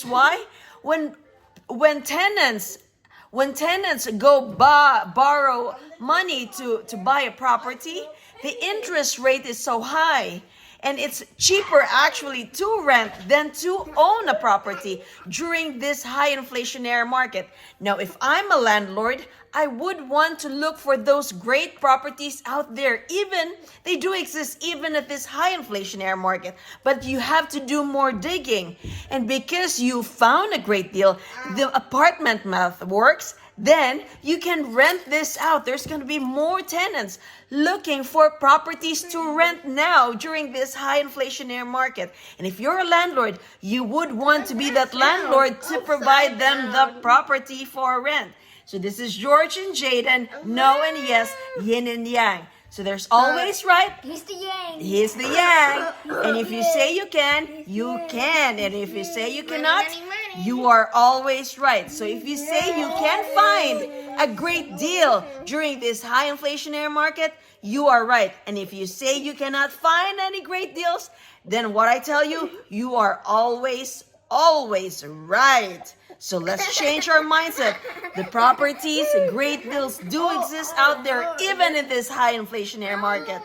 Why? When when tenants when tenants go borrow money to buy a property, the interest rate is so high. And it's cheaper actually to rent than to own a property during this high inflationary market. Now, if I'm a landlord, I would want to look for those great properties out there. Even they do exist even at this high inflationary market, but you have to do more digging. And because you found a great deal, the apartment math works, then you can rent this out. There's going to be more tenants looking for properties to rent now during this high inflationary market. And if you're a landlord, you would want to be that landlord to provide them the property for rent. So this is George and Jaden, no and yes, yin and yang. So there's always right. He's the yang. He's the yang. And if you say you can, you can. And if you say you cannot, you are always right. So if you say you can find a great deal during this high inflationary market, you are right. And if you say you cannot find any great deals, then what I tell you, you are always right. So let's change our mindset. The properties, great deals do exist out there even in this high inflationary market.